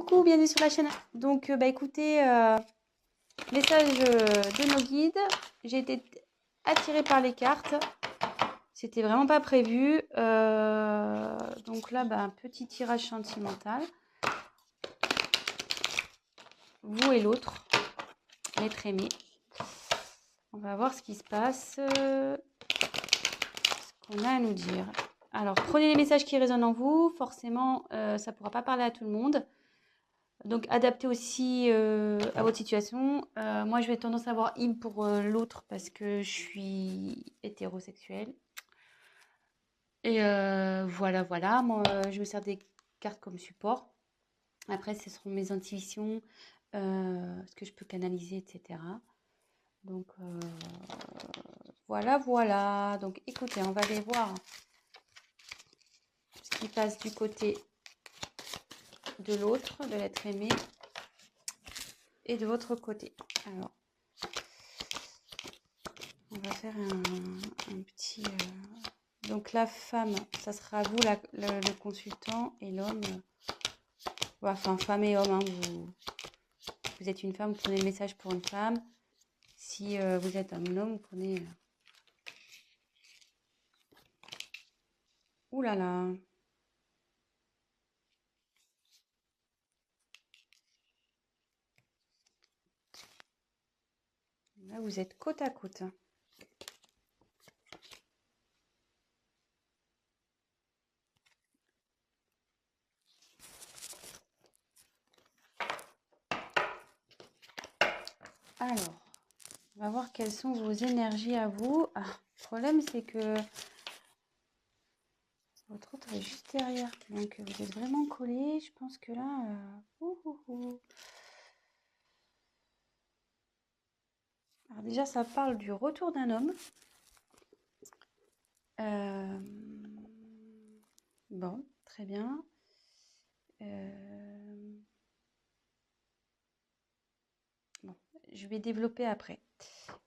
Coucou, bienvenue sur la chaîne. Donc, écoutez, message de nos guides. J'ai été attirée par les cartes. C'était vraiment pas prévu. Donc là, un petit tirage sentimental. Vous et l'autre, l'être aimé. On va voir ce qui se passe, ce qu'on a à nous dire. Alors, prenez les messages qui résonnent en vous. Forcément, ça ne pourra pas parler à tout le monde. Donc, adaptez aussi à votre situation. Moi, je vais tendance à avoir in pour l'autre parce que je suis hétérosexuelle. Et voilà. Moi, je me sers des cartes comme support. Après, ce seront mes intuitions, ce que je peux canaliser, etc. Donc, voilà. Donc, écoutez, on va aller voir ce qui passe du côté de l'autre, de l'être aimé, et de votre côté. Alors, on va faire un petit... Donc la femme, ça sera vous le consultant, et l'homme, enfin femme et homme, hein, vous êtes une femme, vous prenez le message pour une femme. Si vous êtes un homme, vous prenez... Ouh là là. Là, vous êtes côte à côte. Alors, on va voir quelles sont vos énergies à vous. Ah, le problème, c'est que votre autre est juste derrière. Donc, vous êtes vraiment collés. Je pense que là... Alors déjà, ça parle du retour d'un homme. Bon, très bien. Bon, je vais développer après.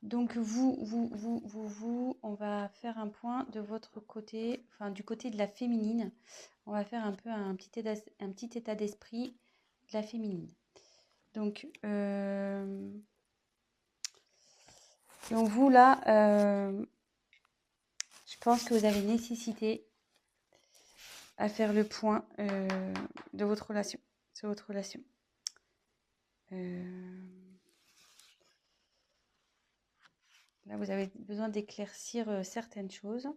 Donc vous, on va faire un point de votre côté, enfin du côté de la féminine. On va faire un peu un petit état d'esprit de la féminine. Donc vous là, je pense que vous avez nécessité à faire le point de votre relation, sur votre relation. Là, vous avez besoin d'éclaircir certaines choses.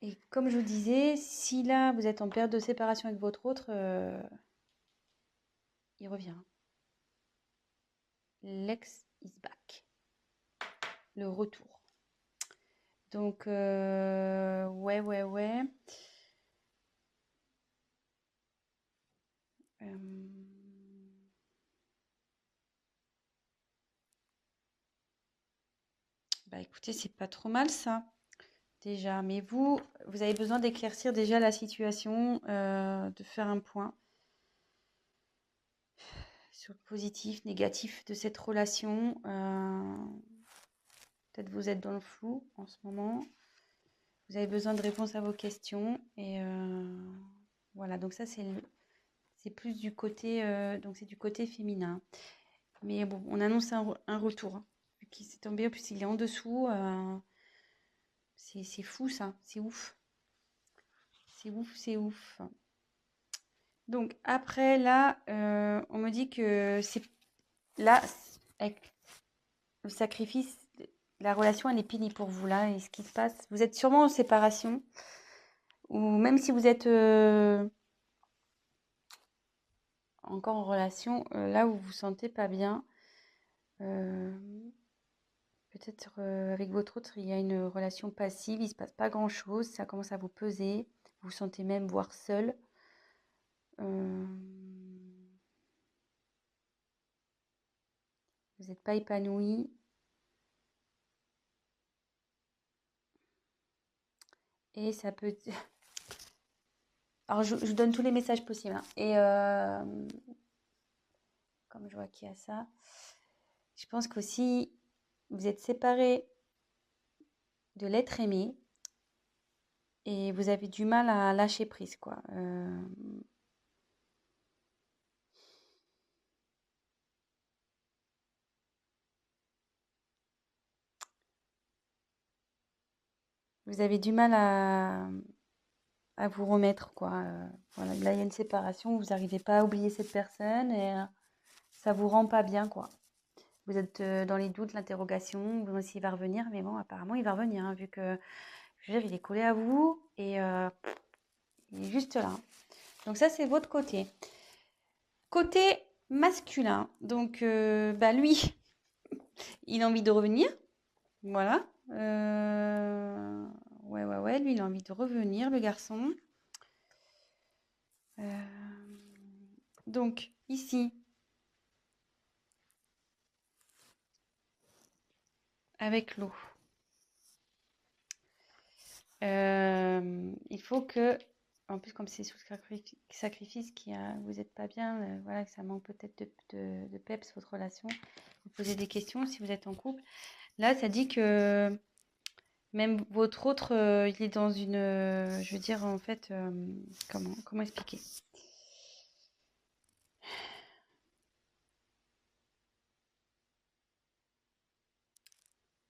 Et comme je vous disais, si là, vous êtes en période de séparation avec votre autre, il revient. L'ex is back. Le retour. Donc, ouais. Écoutez, c'est pas trop mal ça, déjà. Mais vous avez besoin d'éclaircir déjà la situation, de faire un point sur le positif, négatif de cette relation. Peut-être vous êtes dans le flou en ce moment. Vous avez besoin de réponses à vos questions. Et voilà, donc ça c'est plus du côté, donc c'est du côté féminin. Mais bon, on annonce un retour. Qui s'est tombé, en plus il est en dessous. C'est fou ça, c'est ouf. C'est ouf. Donc après là, on me dit que c'est là, avec le sacrifice, la relation elle est finie pour vous là. Et ce qui se passe, vous êtes sûrement en séparation. Ou même si vous êtes encore en relation, là où vous vous sentez pas bien, peut-être avec votre autre, il y a une relation passive, il se passe pas grand-chose, ça commence à vous peser, vous vous sentez même voire seul. Vous n'êtes pas épanoui. Et ça peut... Alors, je vous donne tous les messages possibles. Hein. Et comme je vois qu'il y a ça, je pense qu'aussi, vous êtes séparés de l'être aimé. et vous avez du mal à lâcher prise, quoi. Vous avez du mal à vous remettre, quoi. Voilà, là, il y a une séparation, vous n'arrivez pas à oublier cette personne et ça vous rend pas bien, quoi. Vous êtes dans les doutes, l'interrogation, vous demandez s'il va revenir, mais bon, apparemment, il va revenir, hein, vu que, je veux dire, il est collé à vous et il est juste là. Donc ça, c'est votre côté. Côté masculin, donc lui, il a envie de revenir, voilà. Ouais, lui, il a envie de revenir, le garçon. Donc, ici, avec l'eau, il faut que, en plus, comme c'est sous sacrifice, vous n'êtes pas bien, voilà, que ça manque peut-être de peps, votre relation, vous posez des questions si vous êtes en couple. Là, ça dit que même votre autre, il est dans une, je veux dire, en fait, comment expliquer?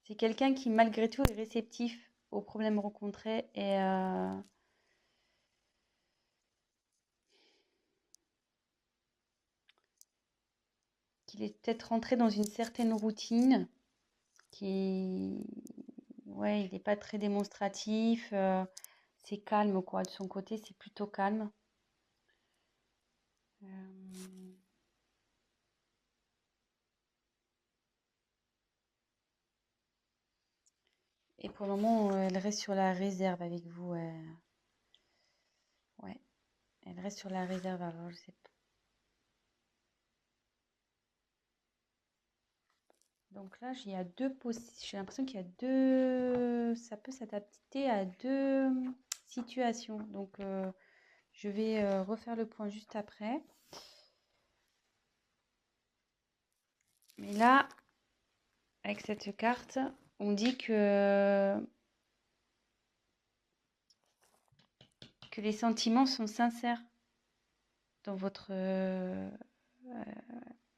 C'est quelqu'un qui, malgré tout, est réceptif aux problèmes rencontrés et qu'il est peut-être rentré dans une certaine routine, qui, ouais, il n'est pas très démonstratif, c'est calme, quoi. De son côté, c'est plutôt calme. Euh, Et pour le moment, elle reste sur la réserve avec vous. Ouais, elle reste sur la réserve. Alors, je sais pas. Donc là, il y a j'ai l'impression qu'il y a deux. Ça peut s'adapter à deux situations. Donc, je vais refaire le point juste après. Mais là, avec cette carte, on dit que les sentiments sont sincères dans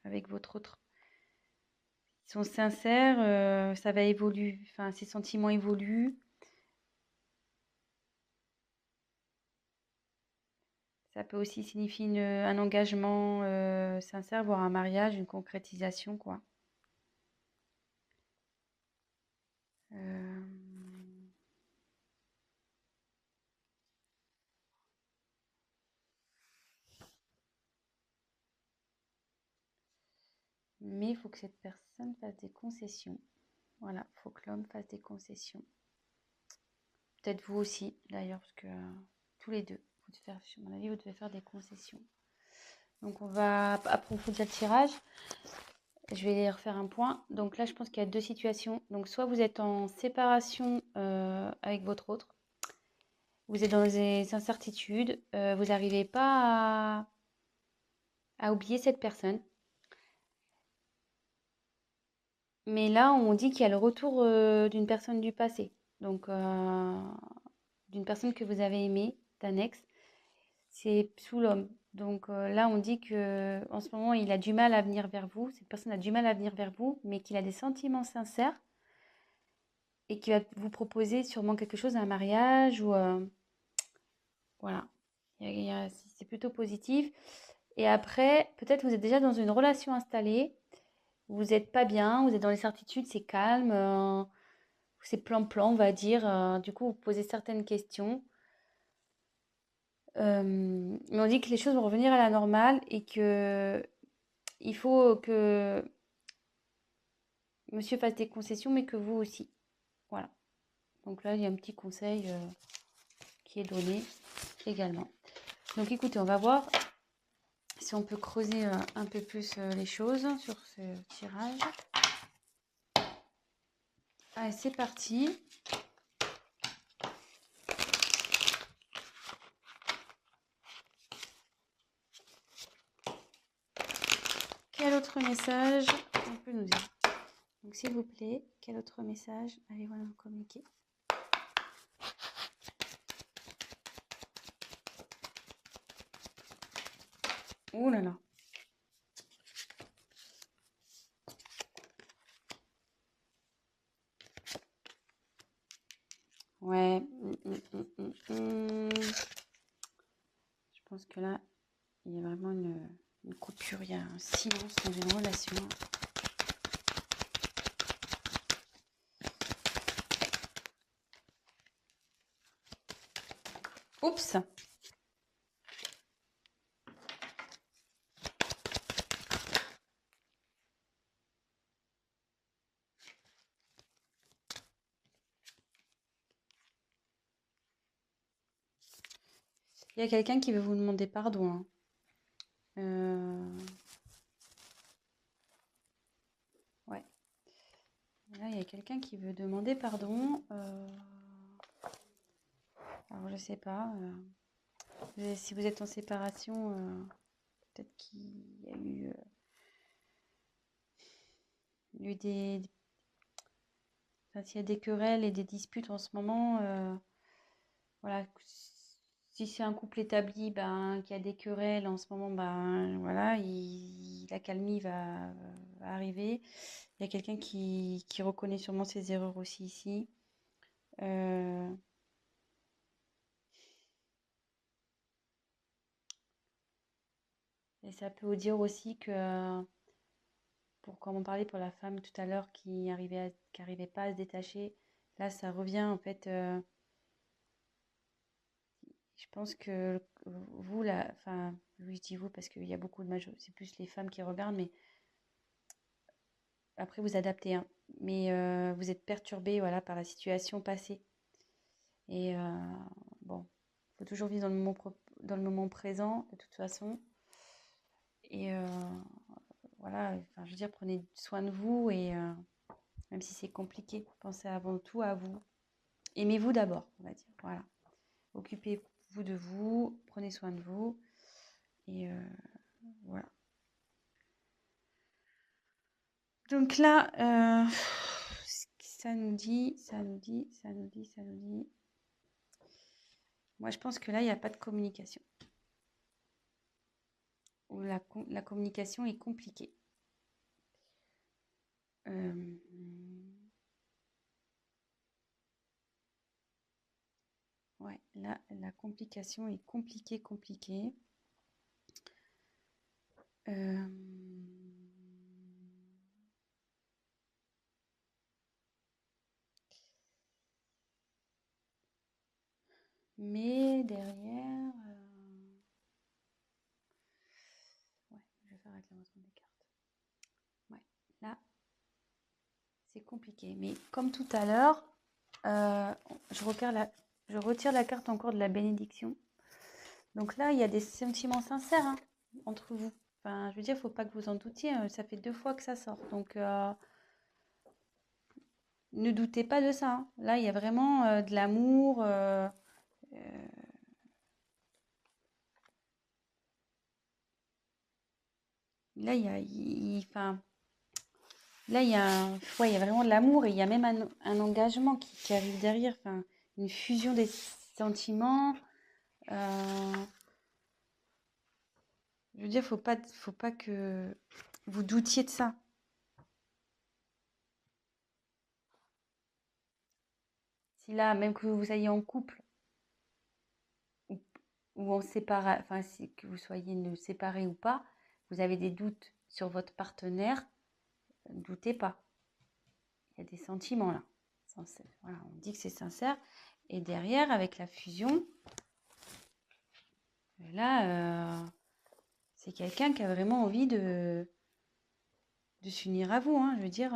avec votre autre. Ils sont sincères, ça va évoluer, enfin, ces sentiments évoluent. Ça peut aussi signifier un engagement sincère, voire un mariage, une concrétisation, quoi. Euh, Mais il faut que cette personne fasse des concessions. Voilà, il faut que l'homme fasse des concessions. Peut-être vous aussi, d'ailleurs, parce que tous les deux, à mon avis, vous devez faire des concessions. Donc, on va approfondir le tirage. Je vais refaire un point. Donc là, je pense qu'il y a deux situations. Donc, soit vous êtes en séparation avec votre autre, vous êtes dans des incertitudes, vous n'arrivez pas à oublier cette personne. Mais là, on dit qu'il y a le retour d'une personne du passé. Donc, d'une personne que vous avez aimée, d'un ex. C'est sous l'homme. Donc là, on dit que en ce moment, il a du mal à venir vers vous. Cette personne a du mal à venir vers vous, mais qu'il a des sentiments sincères et qu'il va vous proposer sûrement quelque chose, un mariage ou voilà. C'est plutôt positif. Et après, peut-être vous êtes déjà dans une relation installée. Vous n'êtes pas bien, vous êtes dans les certitudes, c'est calme, c'est plan-plan, on va dire. Du coup, vous posez certaines questions. Mais on dit que les choses vont revenir à la normale et que il faut que monsieur fasse des concessions, mais que vous aussi. Voilà. Donc là, il y a un petit conseil qui est donné également. Donc écoutez, on va voir si on peut creuser un peu plus les choses sur ce tirage. Allez, c'est parti. Quel autre message on peut nous dire? Donc s'il vous plaît, quel autre message allez-vous nous communiquer? Ouh là là. Ouais. Je pense que là, il y a vraiment une coupure, il y a un silence dans une relation. Oups! Il y a quelqu'un qui veut vous demander pardon, hein. Ouais. Là, il y a quelqu'un qui veut demander pardon. Alors, je sais pas. Si vous êtes en séparation, peut-être qu'il y a eu enfin, s'il y a des querelles et des disputes en ce moment, voilà. Si c'est un couple établi, ben, qui a des querelles en ce moment, ben, voilà, l'accalmie va arriver. Il y a quelqu'un qui reconnaît sûrement ses erreurs aussi ici. Euh, et ça peut vous dire aussi que, comme on parlait pour la femme tout à l'heure qui arrivait pas à se détacher, là ça revient en fait. Je pense que vous, là, enfin, oui, je dis vous parce qu'il y a beaucoup de c'est plus les femmes qui regardent, mais après vous adaptez, hein. Mais vous êtes perturbé, voilà, par la situation passée. Et bon, il faut toujours vivre dans le moment présent, de toute façon. Et voilà, enfin, je veux dire, prenez soin de vous et même si c'est compliqué, pensez avant tout à vous. Aimez-vous d'abord, on va dire. Voilà. Occupez-vous de vous, prenez soin de vous. Et voilà. Donc là, ça nous dit. Moi, je pense que là, il n'y a pas de communication. Ou la communication est compliquée. Ouais, là, la complication est compliquée. Mais derrière, ouais, je vais faire réclamation des cartes. Ouais, là, c'est compliqué. Mais comme tout à l'heure, je retire la carte encore de la bénédiction. Donc là, il y a des sentiments sincères, hein, entre vous. Enfin, je veux dire, il ne faut pas que vous en doutiez. Ça fait 2 fois que ça sort. Donc, ne doutez pas de ça, hein. Là, il y a vraiment de l'amour. Là, enfin, là, ouais, il y a vraiment de l'amour et il y a même un engagement qui arrive derrière. Enfin, une fusion des sentiments. Je veux dire, faut pas que vous doutiez de ça. Si là, même que vous soyez en couple ou, ou en séparation, enfin, que vous soyez séparés ou pas, vous avez des doutes sur votre partenaire, ne doutez pas. Il y a des sentiments là. Voilà, on dit que c'est sincère. Et derrière, avec la fusion, là, c'est quelqu'un qui a vraiment envie de s'unir à vous, hein. Je veux dire,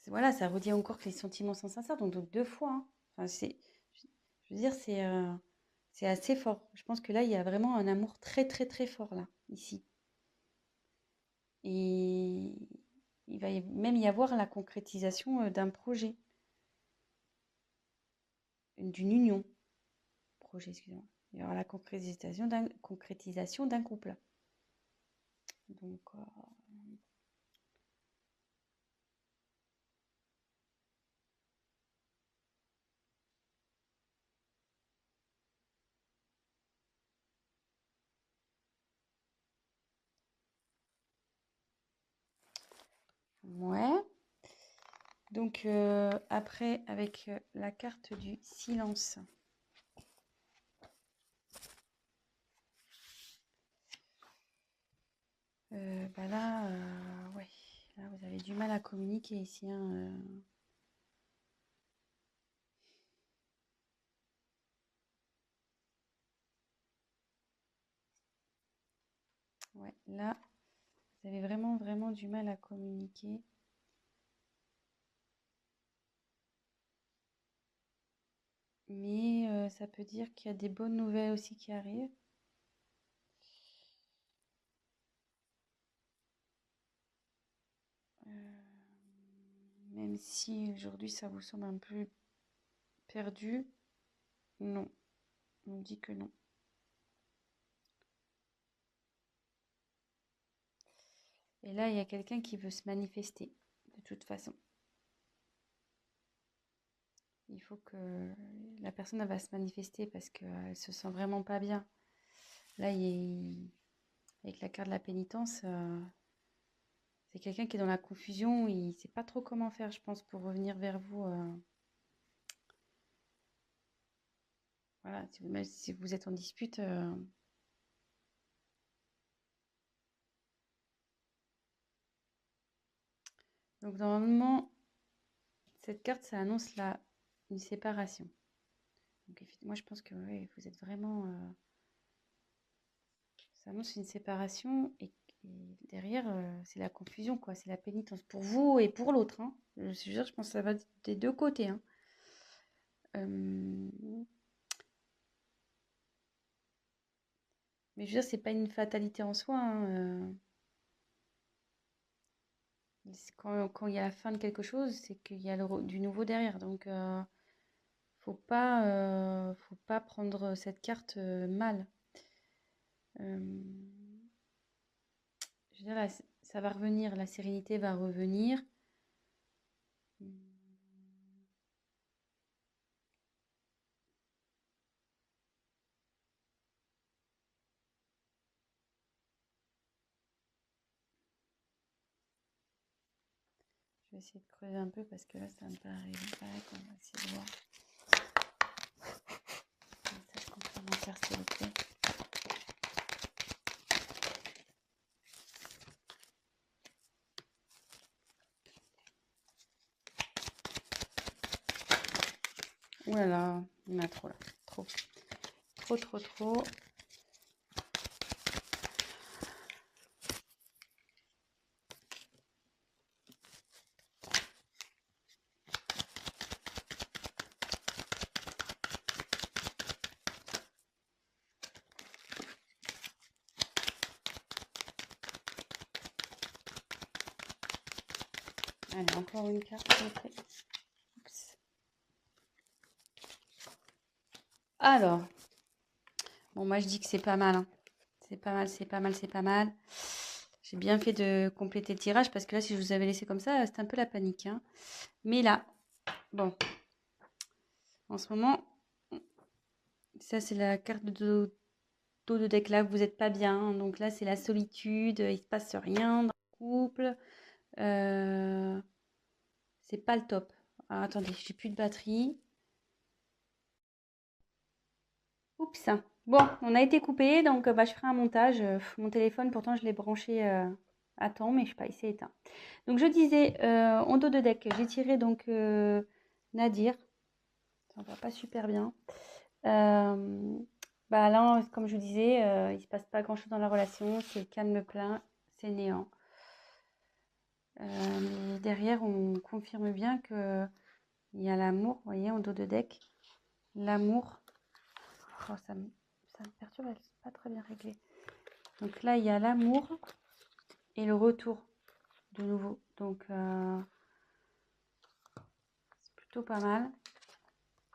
voilà, ça redit encore que les sentiments sont sincères, donc 2 fois, hein. Enfin, je veux dire, c'est assez fort. Je pense que là, il y a vraiment un amour très, très, très fort, là, ici. Et il va même y avoir la concrétisation d'un projet, d'une union. Projet, excusez-moi. Il y aura la concrétisation d'un couple. Donc, Ouais. Donc, après, avec la carte du silence. Bah là, ouais. Là, vous avez du mal à communiquer ici, hein, Ouais, là, vous avez vraiment, vraiment du mal à communiquer. Mais ça peut dire qu'il y a des bonnes nouvelles aussi qui arrivent. Même si aujourd'hui ça vous semble un peu perdu, non, on dit que non. Et là, il y a quelqu'un qui veut se manifester, de toute façon. Il faut que la personne elle va se manifester parce qu'elle se sent vraiment pas bien. Là, avec la carte de la pénitence, c'est quelqu'un qui est dans la confusion. Il ne sait pas trop comment faire, je pense, pour revenir vers vous. Voilà, même si vous êtes en dispute. Donc, normalement, cette carte, ça annonce une séparation. Donc, moi, je pense que ouais, vous êtes vraiment. Ça annonce une séparation et derrière, c'est la confusion, quoi. C'est la pénitence pour vous et pour l'autre, hein. Je pense que ça va des deux côtés, hein. Mais je veux dire, c'est pas une fatalité en soi, hein, quand il y a la fin de quelque chose, c'est qu'il y a du nouveau derrière. Donc, faut pas prendre cette carte mal. Euh, je veux dire, ça va revenir, la sérénité va revenir. Je vais essayer de creuser un peu parce que là, ça me paraît opaque. On va essayer de voir. Message complémentaire, s'il vous plaît. Ouh là là, il y en a trop là. Trop. Trop, trop, trop. Allez, encore une carte, s'il vous plaît. Oups. Alors, bon, moi je dis que c'est pas mal, hein. C'est pas mal, c'est pas mal, c'est pas mal. J'ai bien fait de compléter le tirage parce que là, si je vous avais laissé comme ça, c'était un peu la panique, hein. Mais là, bon, en ce moment, ça c'est la carte de dos de deck là, vous n'êtes pas bien, hein. Donc là, c'est la solitude, il se passe rien dans le couple. C'est pas le top. Alors, attendez, j'ai plus de batterie. Oups. Bon, on a été coupé, donc bah, je ferai un montage. Mon téléphone, pourtant, je l'ai branché à temps, mais je sais pas, il s'est éteint. Donc, je disais, en dos de deck, j'ai tiré donc Nadir. Ça va pas super bien. Bah là, comme je vous disais, il se passe pas grand-chose dans la relation. C'est calme plein, c'est néant. Mais derrière, on confirme bien que il y a l'amour, vous voyez, en dos de deck. L'amour. Oh, ça me perturbe, elle n'est pas très bien réglée. Donc là, il y a l'amour et le retour de nouveau. Donc, c'est plutôt pas mal.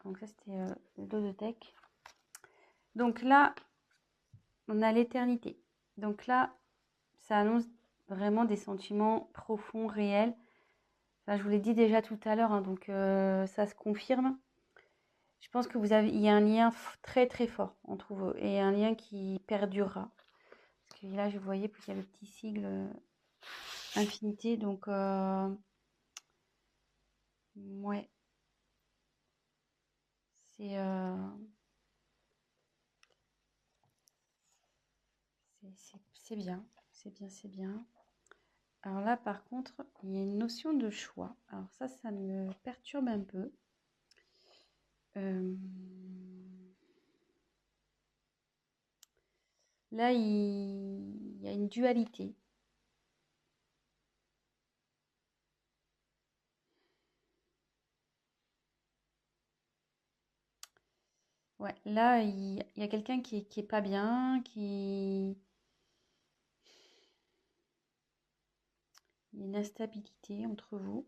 Donc ça, c'était le dos de deck. Donc là, on a l'éternité. Donc là, ça annonce vraiment des sentiments profonds, réels. Enfin, je vous l'ai dit déjà tout à l'heure, hein, donc ça se confirme. Je pense que il y a un lien très très fort entre vous et un lien qui perdurera. Parce que là, je voyais qu'il y a le petit sigle infinité. Donc, ouais, c'est c'est bien. C'est bien, c'est bien. Alors là, par contre, il y a une notion de choix. Alors ça me perturbe un peu. Là, il y a une dualité. Ouais, là, il y a quelqu'un qui est pas bien, il y a une instabilité entre vous.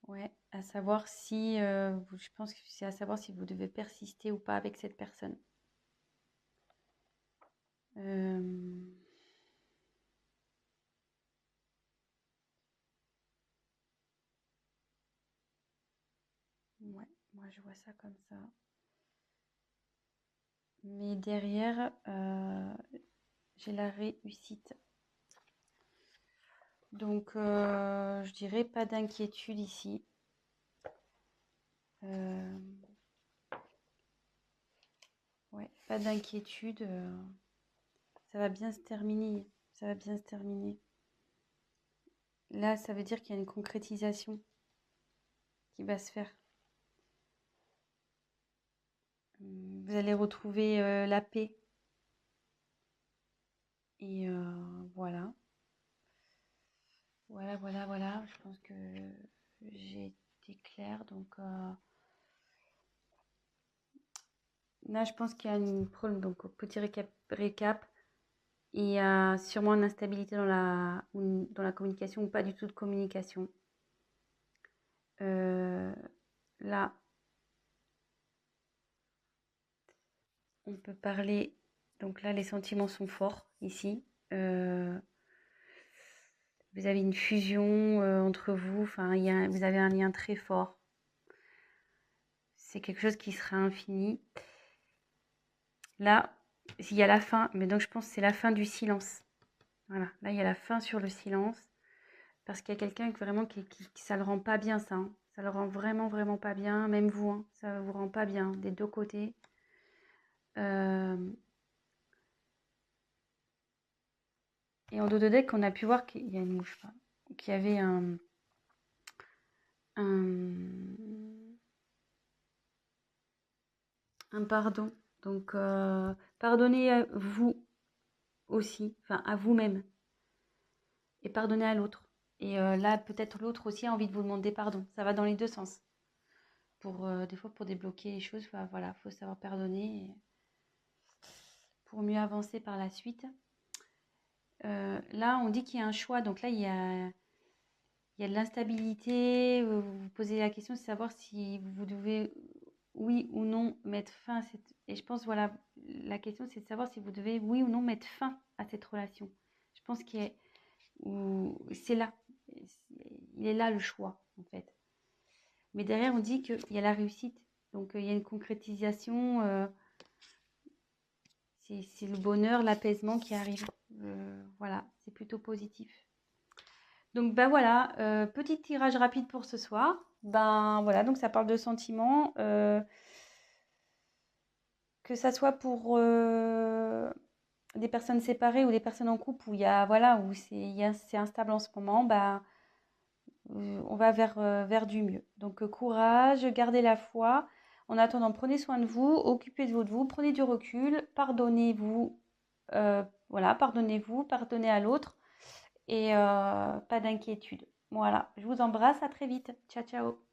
Ouais, à savoir si, je pense que c'est à savoir si vous devez persister ou pas avec cette personne. Euh, ouais, moi je vois ça comme ça. Mais derrière, j'ai la réussite. Donc, je dirais pas d'inquiétude ici. Euh, ouais, pas d'inquiétude. Ça va bien se terminer. Ça va bien se terminer. Là, ça veut dire qu'il y a une concrétisation qui va se faire. Vous allez retrouver la paix. Et voilà. Voilà, voilà, voilà. Je pense que j'ai été claire. Donc là, je pense qu'il y a une problème. Donc, petit récap. Il y a sûrement une instabilité dans la communication ou pas du tout de communication. Là, on peut parler. Donc là, les sentiments sont forts ici. Vous avez une fusion entre vous. Enfin, vous avez un lien très fort. C'est quelque chose qui sera infini. Là, il y a la fin, mais donc je pense que c'est la fin du silence. Voilà, là il y a la fin sur le silence, parce qu'il y a quelqu'un vraiment qui ça le rend pas bien ça. Hein. Ça le rend vraiment, vraiment pas bien, même vous, hein, ça vous rend pas bien des deux côtés. Et en dos de deck, on a pu voir qu'il y a une mouche, qu'il y avait un pardon. Donc, pardonnez à vous aussi, enfin à vous-même, et pardonnez à l'autre. Et là, peut-être l'autre aussi a envie de vous demander pardon. Ça va dans les deux sens. Des fois, pour débloquer les choses, voilà, faut savoir pardonner pour mieux avancer par la suite. Là, on dit qu'il y a un choix. Donc là, il y a de l'instabilité. Vous vous posez la question de savoir si vous devez, oui ou non, mettre fin à cette... Et je pense, voilà, la question, c'est de savoir si vous devez, oui ou non, mettre fin à cette relation. Je pense c'est là. Il est là le choix, en fait. Mais derrière, on dit qu'il y a la réussite. Donc, il y a une concrétisation. C'est le bonheur, l'apaisement qui arrive. Voilà, c'est plutôt positif. Donc, ben voilà, petit tirage rapide pour ce soir. Ben voilà, donc ça parle de sentiments. Que ça soit pour des personnes séparées ou des personnes en couple où il y a, voilà, où c'est instable en ce moment, ben, on va vers du mieux. Donc, courage, gardez la foi. En attendant, prenez soin de vous, occupez de vous, prenez du recul, pardonnez-vous, voilà, pardonnez-vous, pardonnez à l'autre et pas d'inquiétude. Voilà, je vous embrasse, à très vite. Ciao, ciao.